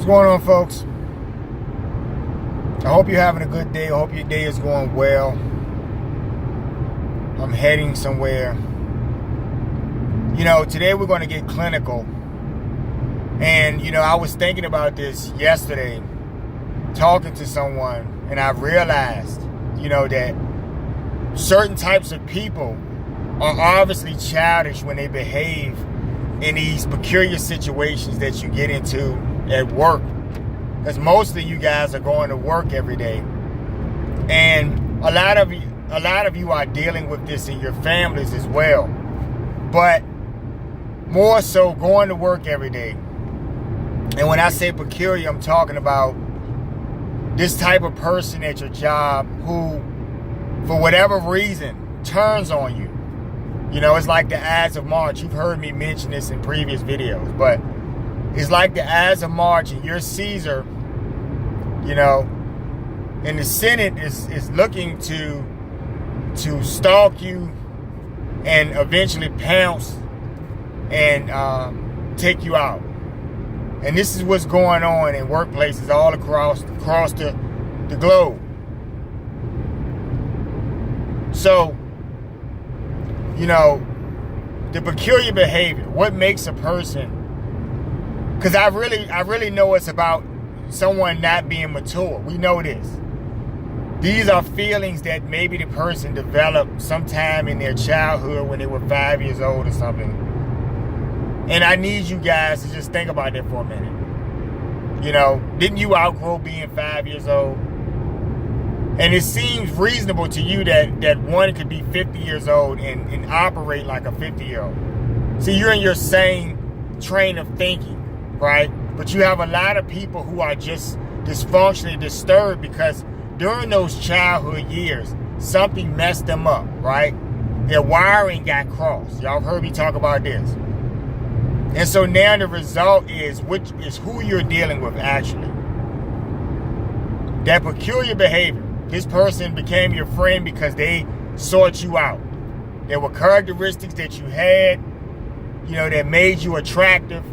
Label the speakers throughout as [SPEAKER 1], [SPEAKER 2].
[SPEAKER 1] What's going on, folks? I hope you're having a good day. I hope your day is going well. I'm heading somewhere. Today we're going to get clinical. And, I was thinking about this yesterday, talking to someone, and I realized, that certain types of people are obviously childish when they behave in these peculiar situations that you get into at work. Because most of you guys are going to work every day. And a lot of you are dealing with this in your families as well. But more so going to work every day. And when I say peculiar, I'm talking about this type of person at your job who, for whatever reason, turns on you. It's like the Ides of March. You've heard me mention this in previous videos, but it's like the Ides of March, and you're Caesar, and the Senate is looking to stalk you and eventually pounce and take you out. And this is what's going on in workplaces all across the globe. So, the peculiar behavior, what makes a person, because I really know it's about someone not being mature. We know this. These are feelings that maybe the person developed sometime in their childhood when they were 5 years old or something. And I need you guys to just think about that for a minute. Didn't you outgrow being 5 years old? And it seems reasonable to you that one could be 50 years old and operate like a 50-year-old. See, you're in your same train of thinking, right? But you have a lot of people who are just dysfunctionally disturbed because during those childhood years, something messed them up, right? Their wiring got crossed. Y'all heard me talk about this. And so now the result is who you're dealing with actually. That peculiar behavior. This person became your friend because they sought you out. There were characteristics that you had, that made you attractive.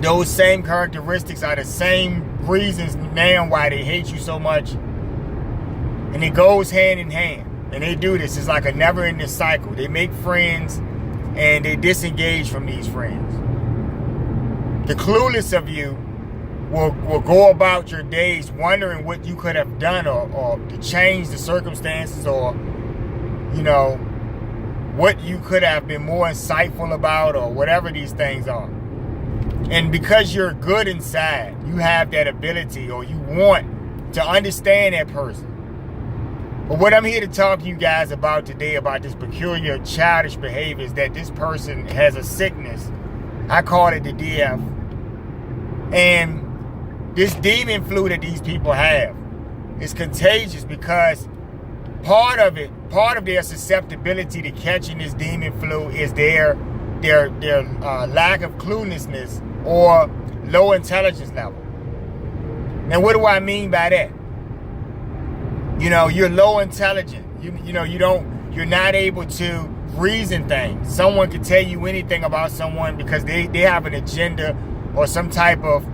[SPEAKER 1] Those same characteristics are the same reasons now why they hate you so much. And it goes hand in hand. And they do this. It's like a never-ending cycle. They make friends and they disengage from these friends. The clueless of you will go about your days wondering what you could have done or to change the circumstances or, what you could have been more insightful about or whatever these things are. And because you're good inside, you have that ability or you want to understand that person. But what I'm here to talk to you guys about today about this peculiar childish behavior is that this person has a sickness. I call it the DF. And this demon flu that these people have is contagious because part of their susceptibility to catching this demon flu is their lack of cluelessness or low intelligence level. Now, what do I mean by that? You're low intelligent. You're not able to reason things. Someone could tell you anything about someone because they have an agenda or some type of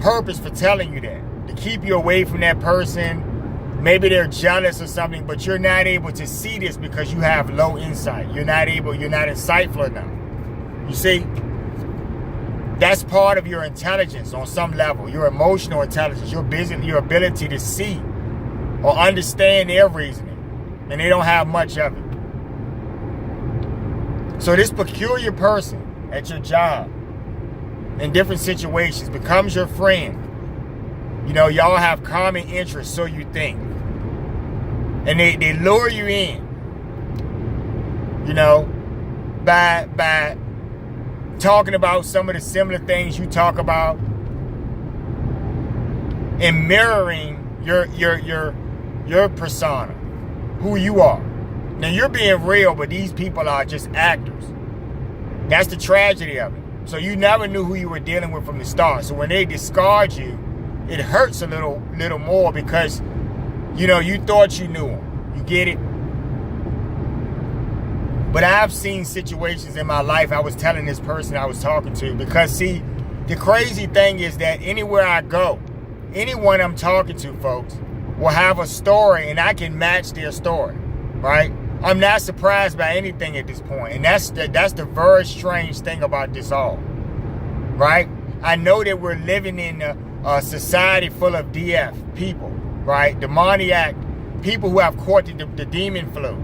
[SPEAKER 1] purpose for telling you that. To keep you away from that person. Maybe they're jealous or something, but you're not able to see this because you have low insight. You're not insightful enough. You see? That's part of your intelligence on some level. Your emotional intelligence, your ability to see or understand their reasoning. And they don't have much of it. So this peculiar person at your job in different situations becomes your friend. Y'all have common interests, so you think. And they lure you in, by talking about some of the similar things you talk about and mirroring your persona, who you are. Now, you're being real, but these people are just actors. That's the tragedy of it. So you never knew who you were dealing with from the start. So when they discard you, it hurts a little more because, you thought you knew them. You get it? But I've seen situations in my life, I was telling this person I was talking to, because see, The crazy thing is that anywhere I go, anyone I'm talking to, folks, will have a story and I can match their story, right? I'm not surprised by anything at this point. And that's the very strange thing about this all, right? I know that we're living in a society full of DF people, right? Demoniac people who have caught the demon flu.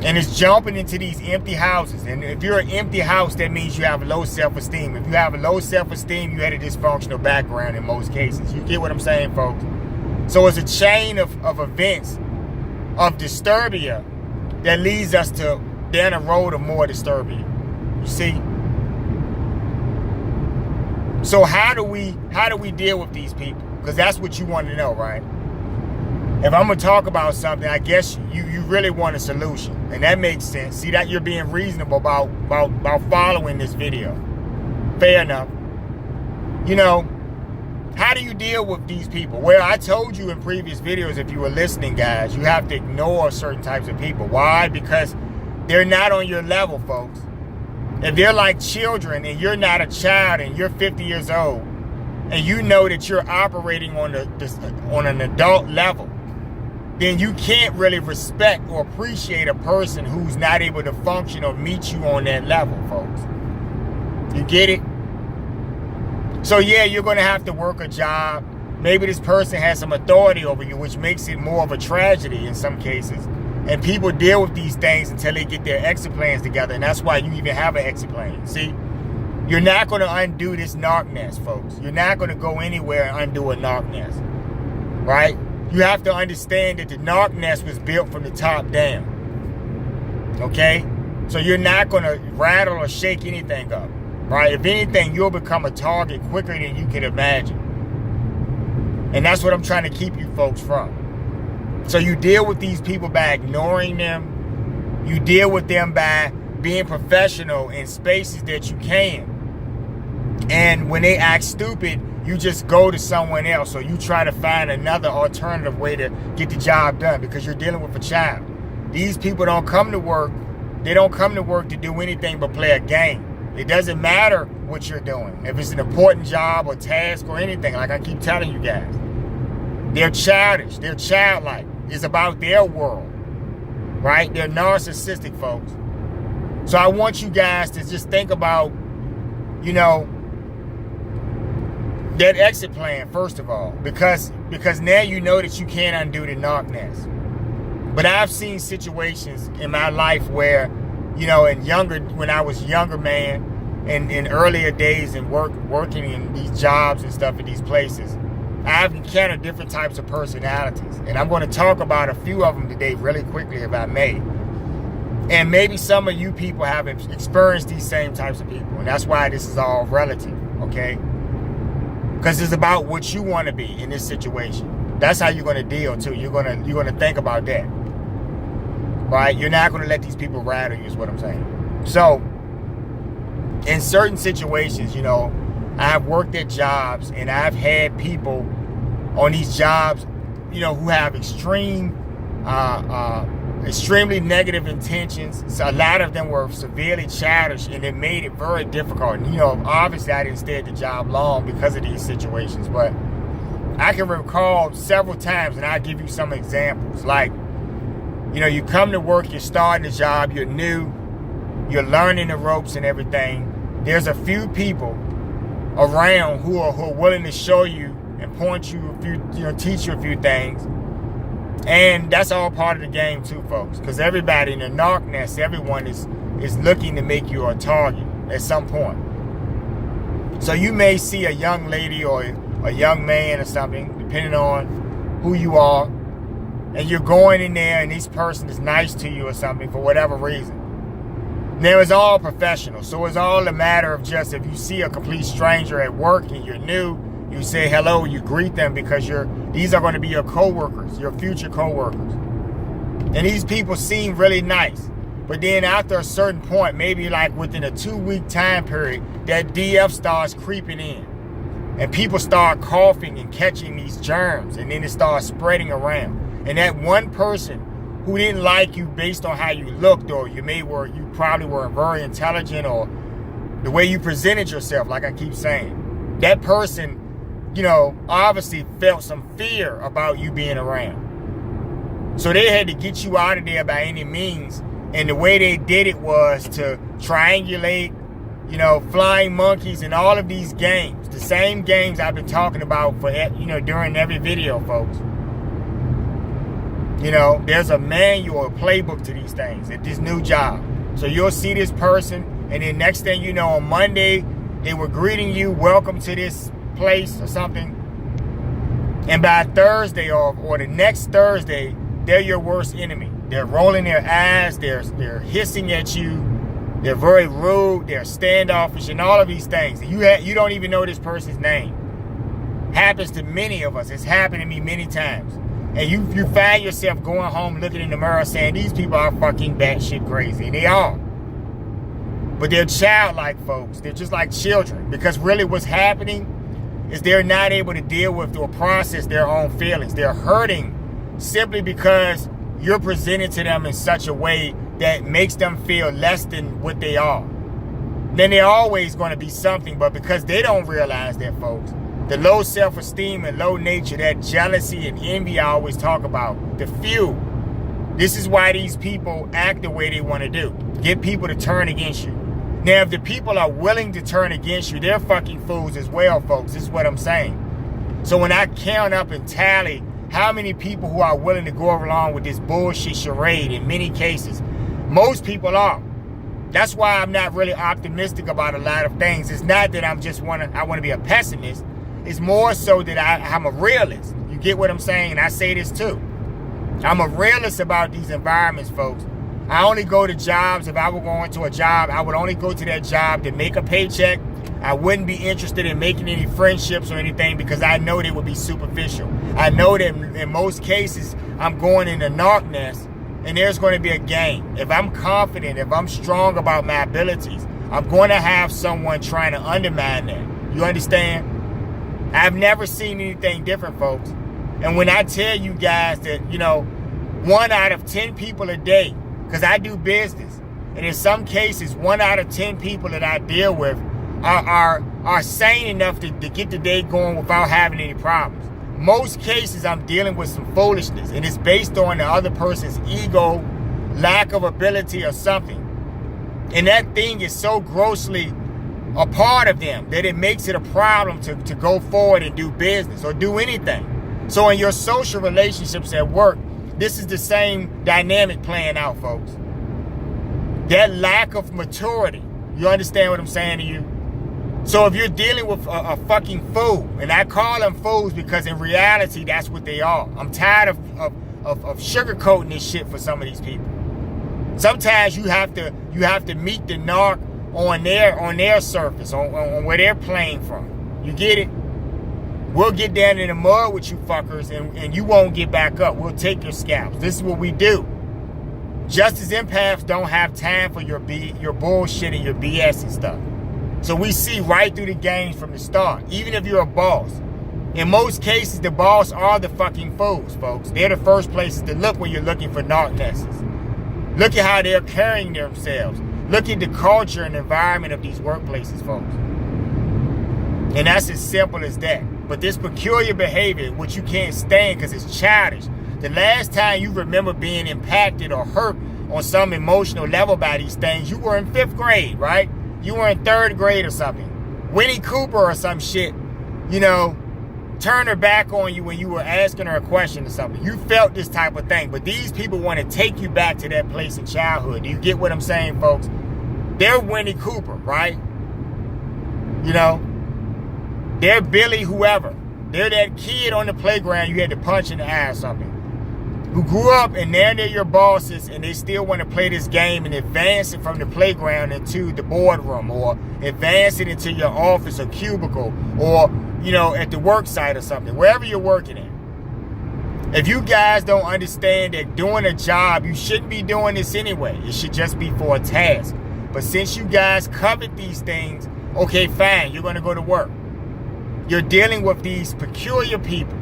[SPEAKER 1] And it's jumping into these empty houses. And if you're an empty house, that means you have low self-esteem. If you have a low self-esteem, you had a dysfunctional background in most cases. You get what I'm saying, folks? So it's a chain of events, of disturbia, that leads us to down the road of more disturbia. You see? So how do we deal with these people? Because that's what you want to know, right? If I'm going to talk about something, I guess you really want a solution. And that makes sense. See that you're being reasonable about following this video. Fair enough. You know, how do you deal with these people? Well, I told you in previous videos, if you were listening, guys, you have to ignore certain types of people. Why? Because they're not on your level, folks. If they're like children and you're not a child and you're 50 years old and you know that you're operating on an adult level, then you can't really respect or appreciate a person who's not able to function or meet you on that level, folks. You get it? So yeah, you're going to have to work a job. Maybe this person has some authority over you, which makes it more of a tragedy in some cases. And people deal with these things until they get their exit plans together. And that's why you even have an exit plan. See? You're not going to undo this narc nest, folks. You're not going to go anywhere and undo a narc nest. Right? You have to understand that the narc nest was built from the top down. Okay? So you're not going to rattle or shake anything up. Right? If anything, you'll become a target quicker than you can imagine. And that's what I'm trying to keep you folks from. So you deal with these people by ignoring them. You deal with them by being professional in spaces that you can. And when they act stupid, you just go to someone else, or you try to find another alternative way to get the job done, because you're dealing with a child. These people don't come to work. They don't come to work to do anything but play a game. It doesn't matter what you're doing. If it's an important job or task or anything, like I keep telling you guys. They're childish. They're childlike. It's about their world. Right? They're narcissistic, folks. So I want you guys to just think about, you know, that exit plan, first of all. Because now you know that you can't undo the narc nest. But I've seen situations in my life where, you know, when I was younger, man, and in earlier days and working in these jobs and stuff at these places, I've encountered different types of personalities. And I'm going to talk about a few of them today really quickly, if I may. And maybe some of you people have experienced these same types of people. And that's why this is all relative, okay? Because it's about what you want to be in this situation. That's how you're going to deal, too. You're going to think about that. Right? You're not going to let these people rattle you, is what I'm saying. So, in certain situations, you know, I've worked at jobs and I've had people on these jobs, you know, who have extremely negative intentions. So a lot of them were severely childish, and it made it very difficult. And, you know, obviously I didn't stay at the job long because of these situations, but I can recall several times, and I'll give you some examples. Like, you know, you come to work, you're starting the job, you're new, you're learning the ropes and everything. There's a few people around who are willing to show you and point you a few, you know, teach you a few things. And that's all part of the game too, folks. Because everybody in the narc nest, everyone is looking to make you a target at some point. So you may see a young lady or a young man or something, depending on who you are, and you're going in there and this person is nice to you or something for whatever reason. Now, it's all professional. So it's all a matter of just, if you see a complete stranger at work and you're new, you say hello, you greet them, because these are going to be your coworkers, your future coworkers. And these people seem really nice. But then after a certain point, maybe like within a 2-week time period, that DF starts creeping in. And people start coughing and catching these germs. And then it starts spreading around. And that one person who didn't like you based on how you looked, or you probably were very intelligent, or The way you presented yourself, like I keep saying. That person, obviously felt some fear about you being around. So they had to get you out of there by any means. And the way they did it was to triangulate, flying monkeys and all of these games. The same games I've been talking about for, during every video, folks. There's a manual, a playbook to these things at this new job. So you'll see this person, and then next thing you know, on Monday, they were greeting you, welcome to this place or something. And by Thursday or the next Thursday, they're your worst enemy. They're rolling their eyes, they're hissing at you, they're very rude, they're standoffish, and all of these things. And you don't even know this person's name. Happens to many of us. It's happened to me many times. And you find yourself going home looking in the mirror saying, these people are fucking batshit crazy. And they are. But they're childlike, folks. They're just like children. Because really what's happening is they're not able to deal with or process their own feelings. They're hurting simply because you're presented to them in such a way that makes them feel less than what they are. Then they're always going to be something, but because they don't realize that, folks, the low self-esteem and low nature, that jealousy and envy I always talk about, the few, this is why these people act the way they want to do. Get people to turn against you. Now, if the people are willing to turn against you, they're fucking fools as well, folks. This is what I'm saying. So when I count up and tally how many people who are willing to go along with this bullshit charade, in many cases, most people are. That's why I'm not really optimistic about a lot of things. It's not that I want to be a pessimist. It's more so that I'm a realist. You get what I'm saying? And I say this too. I'm a realist about these environments, folks. I only go to jobs. If I were going to a job, I would only go to that job to make a paycheck. I wouldn't be interested in making any friendships or anything because I know they would be superficial. I know that in most cases, I'm going in a narc nest and there's going to be a game. If I'm confident, if I'm strong about my abilities, I'm going to have someone trying to undermine that. You understand? I've never seen anything different, folks. And when I tell you guys that, 1 out of 10 people a day, because I do business, and in some cases, 1 out of 10 people that I deal with are sane enough to get the day going without having any problems. Most cases, I'm dealing with some foolishness, and it's based on the other person's ego, lack of ability, or something. And that thing is so grossly a part of them that it makes it a problem to go forward and do business or do anything. So in your social relationships at work, this is the same dynamic playing out, folks. That lack of maturity. You understand what I'm saying to you? So if you're dealing with a fucking fool, and I call them fools because in reality, that's what they are. I'm tired of sugarcoating this shit for some of these people. Sometimes you have to meet the narc on their surface, on where they're playing from. You get it? We'll get down in the mud with you fuckers and you won't get back up. We'll take your scalps. This is what we do. Just as empaths don't have time for your bullshit and your BS and stuff. So we see right through the games from the start. Even if you're a boss. In most cases, the boss are the fucking fools, folks. They're the first places to look when you're looking for narc nests. Look at how they're carrying themselves. Look at the culture and environment of these workplaces, folks. And that's as simple as that. But this peculiar behavior, which you can't stand because it's childish. The last time you remember being impacted or hurt on some emotional level by these things, you were in 5th grade, right? You were in 3rd grade or something. Winnie Cooper or some shit, turned her back on you when you were asking her a question or something. You felt this type of thing. But these people want to take you back to that place in childhood. Do you get what I'm saying, folks? They're Winnie Cooper, right? They're Billy whoever. They're that kid on the playground you had to punch in the eye or something. Who grew up and now they're your bosses and they still want to play this game and advance it from the playground into the boardroom or advance it into your office or cubicle or, at the work site or something, wherever you're working at. If you guys don't understand that doing a job, you shouldn't be doing this anyway. It should just be for a task. But since you guys covet these things, okay, fine, you're going to go to work. You're dealing with these peculiar people.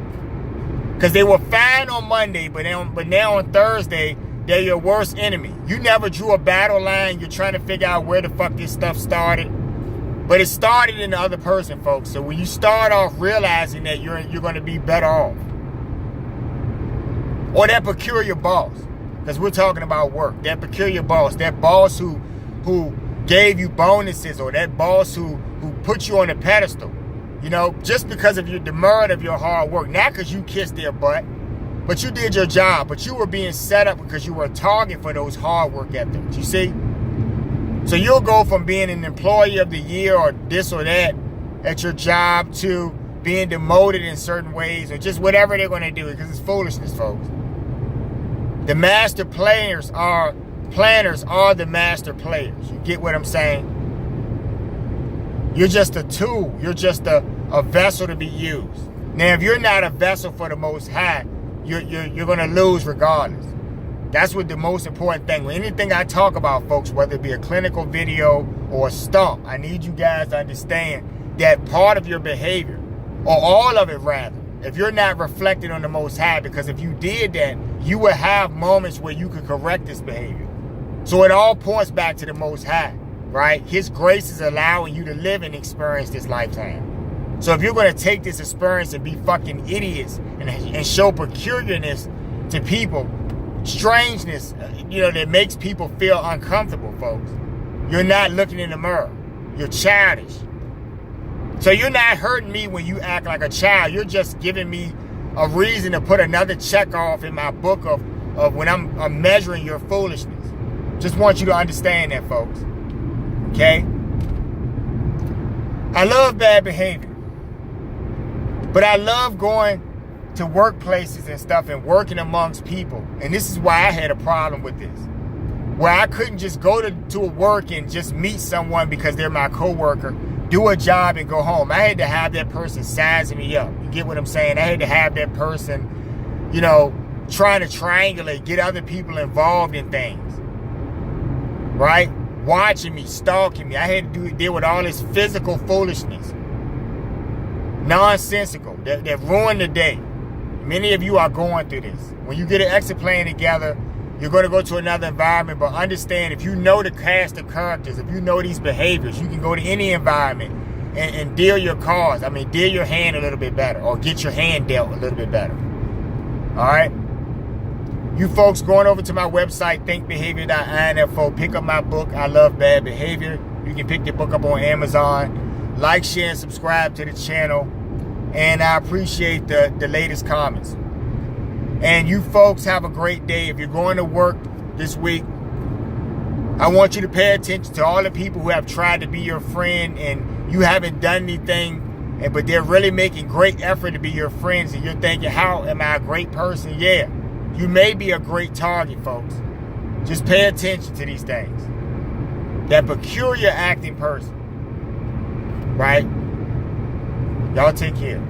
[SPEAKER 1] Because they were fine on Monday, but now on Thursday, they're your worst enemy. You never drew a battle line. You're trying to figure out where the fuck this stuff started. But it started in the other person, folks. So when you start off realizing that you're going to be better off. Or that peculiar boss. Because we're talking about work. That peculiar boss. That boss who gave you bonuses. Or that boss who put you on a pedestal. You know, just because of the merit of your hard work. Not because you kissed their butt. But you did your job. But you were being set up because you were a target for those hard work ethics. You see? So you'll go from being an employee of the year or this or that at your job to being demoted in certain ways or just whatever they're going to do, because it's foolishness, folks. The master planners are the master players. You get what I'm saying? You're just a tool. You're just a vessel to be used. Now, if you're not a vessel for the Most High, you're going to lose regardless. That's what the most important thing. Anything I talk about, folks, whether it be a clinical video or a stump, I need you guys to understand that part of your behavior, or all of it rather, if you're not reflecting on the Most High, because if you did that, you would have moments where you could correct this behavior. So it all points back to the Most High, right? His grace is allowing you to live and experience this lifetime. So if you're going to take this experience and be fucking idiots and show peculiarness to people, strangeness, that makes people feel uncomfortable, folks, you're not looking in the mirror. You're childish. So you're not hurting me when you act like a child. You're just giving me a reason to put another check off in my book of when I'm measuring your foolishness. Just want you to understand that, folks. Okay? I love bad behavior. But I love going to workplaces and stuff and working amongst people. And this is why I had a problem with this. Where I couldn't just go to a work and just meet someone because they're my coworker, do a job and go home. I had to have that person sizing me up. You get what I'm saying? I had to have that person, trying to triangulate, get other people involved in things. Right? Watching me, stalking me. I had to deal with all this physical foolishness. Nonsensical. That ruined the day. Many of you are going through this. When you get an exit plan together, you're going to go to another environment, but understand, if you know the cast of characters, if you know these behaviors, you can go to any environment and deal your cards. Deal your hand a little bit better, or get your hand dealt a little bit better. All right? You folks going over to my website, thinkbehavior.info, pick up my book, I Love Bad Behavior. You can pick the book up on Amazon. Like, share, and subscribe to the channel. And I appreciate the latest comments. And you folks have a great day. If you're going to work this week, I want you to pay attention to all the people who have tried to be your friend and you haven't done anything, but they're really making great effort to be your friends, and you're thinking, how am I a great person? Yeah, you may be a great target, folks. Just pay attention to these things. That peculiar acting person, right? Y'all take care.